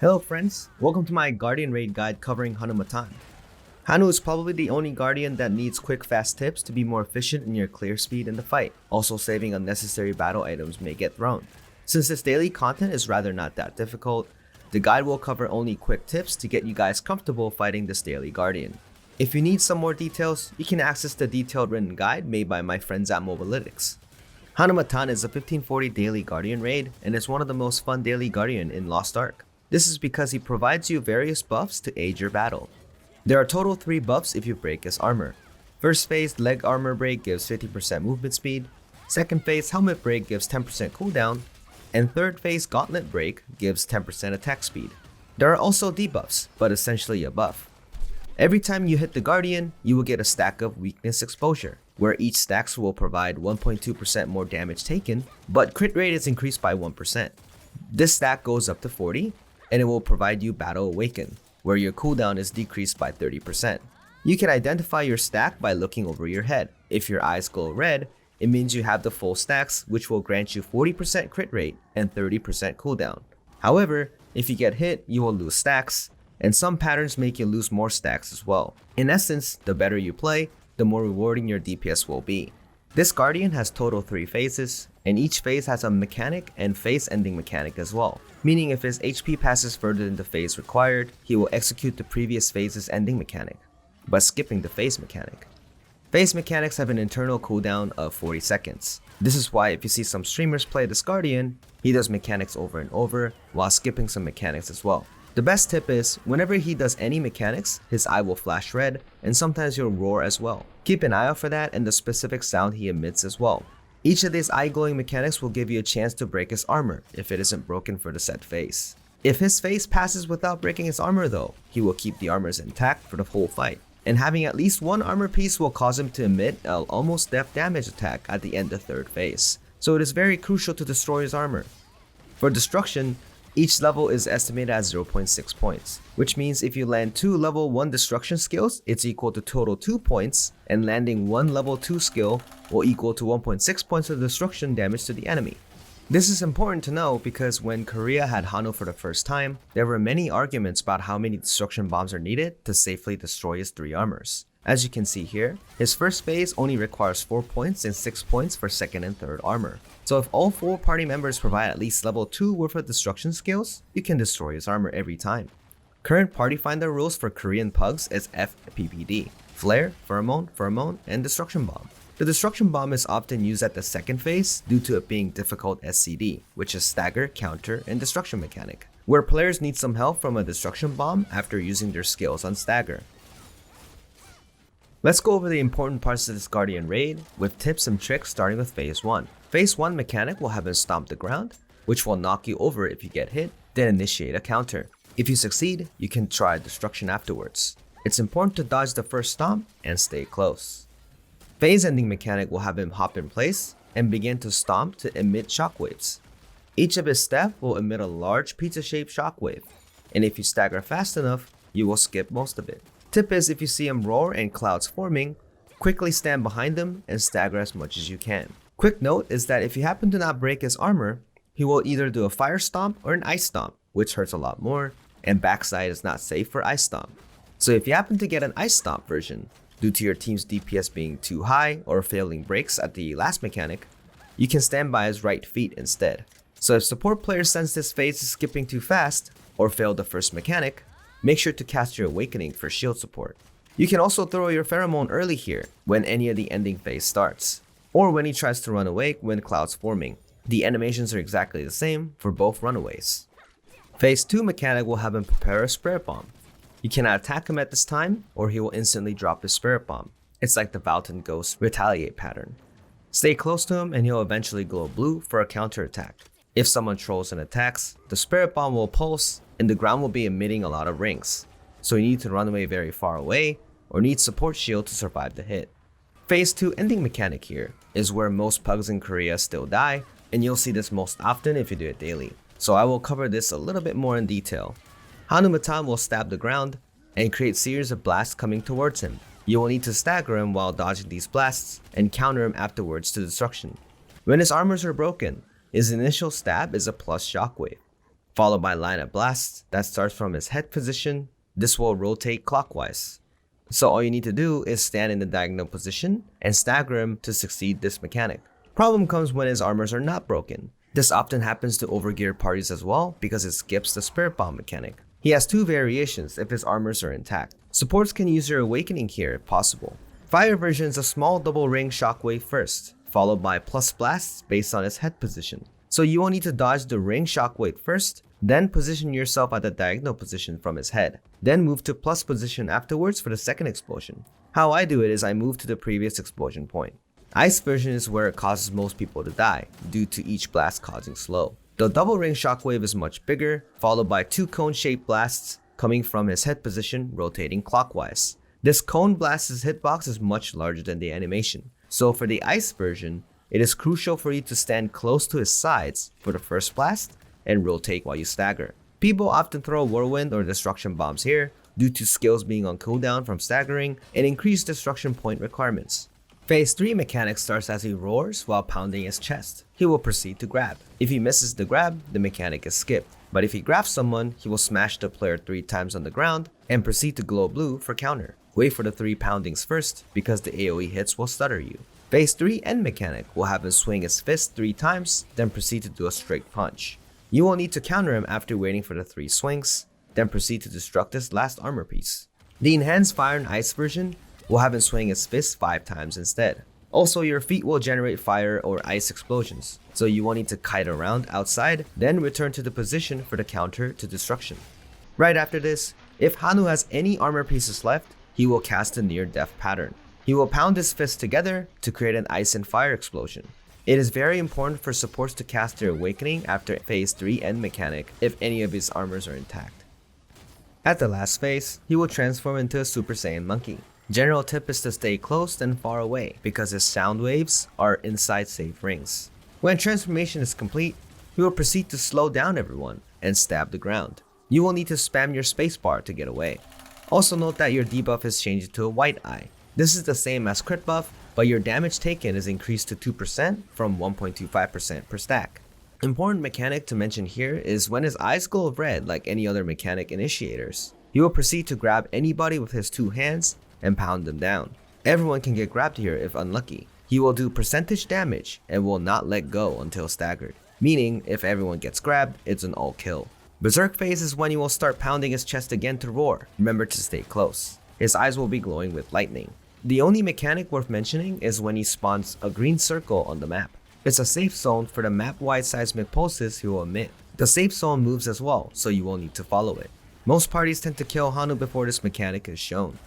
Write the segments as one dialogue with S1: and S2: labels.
S1: Hello friends, welcome to my Guardian Raid guide covering Hanumatan. Hanu is probably the only Guardian that needs quick fast tips to be more efficient in your clear speed in the fight. Also saving unnecessary battle items may get thrown. Since this daily content is rather not that difficult, the guide will cover only quick tips to get you guys comfortable fighting this daily Guardian. If you need some more details, you can access the detailed written guide made by my friends at Mobalytics. Hanumatan is a 1540 daily Guardian raid and is one of the most fun daily Guardian in Lostark. This is because he provides you various buffs to aid your battle. There are total 3 buffs if you break his armor. First phase leg armor break gives 50% movement speed, second phase helmet break gives 10% cooldown, and third phase gauntlet break gives 10% attack speed. There are also debuffs, but essentially a buff. Every time you hit the Guardian, you will get a stack of weakness exposure, where each stacks will provide 1.2% more damage taken, but crit rate is increased by 1%. This stack goes up to 40, and it will provide you Battle Awaken, where your cooldown is decreased by 30%. You can identify your stack by looking over your head. If your eyes glow red, it means you have the full stacks, which will grant you 40% crit rate and 30% cooldown. However, if you get hit, you will lose stacks, and some patterns make you lose more stacks as well. In essence, the better you play, the more rewarding your DPS will be. This Guardian has total 3 phases, and each phase has a mechanic and phase ending mechanic as well. Meaning if his HP passes further than the phase required, he will execute the previous phase's ending mechanic, but skipping the phase mechanic. Phase mechanics have an internal cooldown of 40 seconds. This is why if you see some streamers play this Guardian, he does mechanics over and over while skipping some mechanics as well. The best tip is, whenever he does any mechanics, his eye will flash red, and sometimes he'll roar as well. Keep an eye out for that and the specific sound he emits as well. Each of these eye glowing mechanics will give you a chance to break his armor if it isn't broken for the set phase. If his phase passes without breaking his armor though, he will keep the armors intact for the whole fight. And having at least one armor piece will cause him to emit an almost death damage attack at the end of third phase. So it is very crucial to destroy his armor. For destruction, each level is estimated at 0.6 points, which means if you land 2 level 1 destruction skills, it's equal to total 2 points, and landing 1 level 2 skill will equal to 1.6 points of destruction damage to the enemy. This is important to know because when Korea had Hanu for the first time, there were many arguments about how many destruction bombs are needed to safely destroy his 3 armors. As you can see here, his first phase only requires 4 points and 6 points for second and third armor. So if all 4 party members provide at least level 2 worth of destruction skills, you can destroy his armor every time. Current party finder rules for Korean pugs is FPPD: Flare, Pheromone, and Destruction Bomb. The Destruction Bomb is often used at the second phase due to it being difficult SCD, which is Stagger, Counter, and Destruction mechanic, where players need some help from a Destruction Bomb after using their skills on Stagger. Let's go over the important parts of this Guardian raid with tips and tricks starting with phase 1. Phase 1 mechanic will have him stomp the ground, which will knock you over if you get hit, then initiate a counter. If you succeed, you can try destruction afterwards. It's important to dodge the first stomp and stay close. Phase ending mechanic will have him hop in place and begin to stomp to emit shockwaves. Each of his steps will emit a large pizza-shaped shockwave, and if you stagger fast enough, you will skip most of it. Tip is, if you see him roar and clouds forming, quickly stand behind him and stagger as much as you can. Quick note is that if you happen to not break his armor, he will either do a fire stomp or an ice stomp, which hurts a lot more, and backside is not safe for ice stomp. So if you happen to get an ice stomp version, due to your team's DPS being too high or failing breaks at the last mechanic, you can stand by his right feet instead. So if support players sense this phase is skipping too fast, or failed the first mechanic, make sure to cast your Awakening for shield support. You can also throw your Pheromone early here when any of the ending phase starts, or when he tries to run away when clouds forming. The animations are exactly the same for both runaways. Phase 2 mechanic will have him prepare a Spirit Bomb. You cannot attack him at this time, or he will instantly drop his Spirit Bomb. It's like the Valton Ghost Retaliate pattern. Stay close to him and he'll eventually glow blue for a counter attack. If someone trolls and attacks, the Spirit Bomb will pulse and the ground will be emitting a lot of rings. So you need to run away very far away or need support shield to survive the hit. Phase 2 ending mechanic here is where most pugs in Korea still die, and you'll see this most often if you do it daily. So I will cover this a little bit more in detail. Hanumatan will stab the ground and create series of blasts coming towards him. You will need to stagger him while dodging these blasts and counter him afterwards to destruction. When his armors are broken, his initial stab is a plus shockwave. followed by line of blast that starts from his head position. This will rotate clockwise. So all you need to do is stand in the diagonal position and stagger him to succeed this mechanic. Problem comes when his armors are not broken. This often happens to overgeared parties as well because it skips the Spirit Bomb mechanic. He has two variations if his armors are intact. Supports can use their Awakening here if possible. Fire version is a small double ring shockwave first, followed by plus blasts based on his head position. So you will need to dodge the ring shockwave first, then position yourself at the diagonal position from his head, then move to plus position afterwards for the second explosion. How I do it is I move to the previous explosion point. Ice version is where it causes most people to die, due to each blast causing slow. The double ring shockwave is much bigger, followed by two cone-shaped blasts coming from his head position, rotating clockwise. This cone blast's hitbox is much larger than the animation, so for the ice version, it is crucial for you to stand close to his sides for the first blast and rotate while you stagger. People often throw whirlwind or destruction bombs here due to skills being on cooldown from staggering and increased destruction point requirements. Phase 3 mechanic starts as he roars while pounding his chest. He will proceed to grab. If he misses the grab, the mechanic is skipped. But if he grabs someone, he will smash the player 3 times on the ground and proceed to glow blue for counter. Wait for the 3 poundings first because the AoE hits will stutter you. Phase 3 end mechanic will have him swing his fist 3 times, then proceed to do a straight punch. You will need to counter him after waiting for the 3 swings, then proceed to destruct his last armor piece. The enhanced fire and ice version will have him swing his fist 5 times instead. Also, your feet will generate fire or ice explosions, so you will need to kite around outside, then return to the position for the counter to destruction. Right after this, if Hanu has any armor pieces left, he will cast a near death pattern. He will pound his fists together to create an ice and fire explosion. It is very important for supports to cast their Awakening after Phase 3 end mechanic if any of his armors are intact. At the last phase, he will transform into a Super Saiyan monkey. General tip is to stay close and far away because his sound waves are inside safe rings. When transformation is complete, he will proceed to slow down everyone and stab the ground. You will need to spam your spacebar to get away. Also note that your debuff is changed to a white eye. This is the same as crit buff, but your damage taken is increased to 2% from 1.25% per stack. Important mechanic to mention here is when his eyes glow red like any other mechanic initiators, he will proceed to grab anybody with his 2 hands and pound them down. Everyone can get grabbed here if unlucky. He will do percentage damage and will not let go until staggered, meaning if everyone gets grabbed, it's an all kill. Beserk Phase is when he will start pounding his chest again to roar. Remember to stay close. His eyes will be glowing with lightning. The only mechanic worth mentioning is when he spawns a green circle on the map. It's a safe zone for the map-wide seismic pulses he will emit. The safe zone moves as well, so you will need to follow it. Most parties tend to kill Hanu before this mechanic is shown.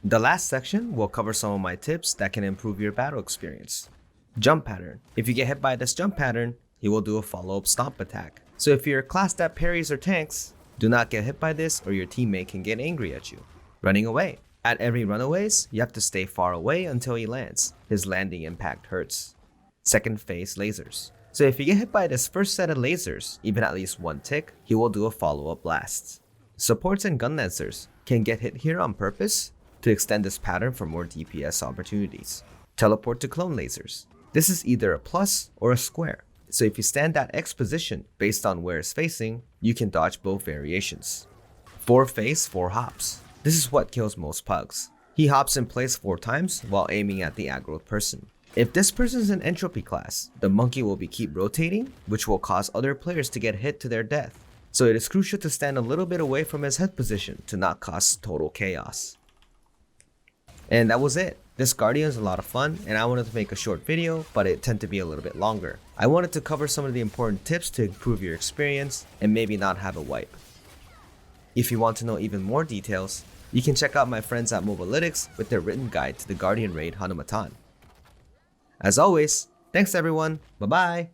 S1: The last section will cover some of my tips that can improve your battle experience. Jump pattern. If you get hit by this jump pattern, he will do a follow-up stomp attack. So if you're a class that parries or tanks, do not get hit by this or your teammate can get angry at you. Running away. At every runaways, you have to stay far away until he lands. His landing impact hurts. Second phase lasers. So if you get hit by this first set of lasers, even at least 1 tick, he will do a follow-up blast. Supports and gun lancers can get hit here on purpose to extend this pattern for more DPS opportunities. Teleport to clone lasers. This is either a plus or a square. So if you stand at X position based on where it's facing, you can dodge both variations. 4 phase, 4 hops. This is what kills most pugs. He hops in place 4 times while aiming at the aggroed person. If this person is an entropy class, the monkey will keep rotating, which will cause other players to get hit to their death. So it is crucial to stand a little bit away from his head position to not cause total chaos. And that was it. This Guardian is a lot of fun and I wanted to make a short video, but it tended to be a little bit longer. I wanted to cover some of the important tips to improve your experience and maybe not have a wipe. If you want to know even more details, you can check out my friends at Mobalytics with their written guide to the Guardian raid Hanumatan. As always, thanks everyone, bye bye!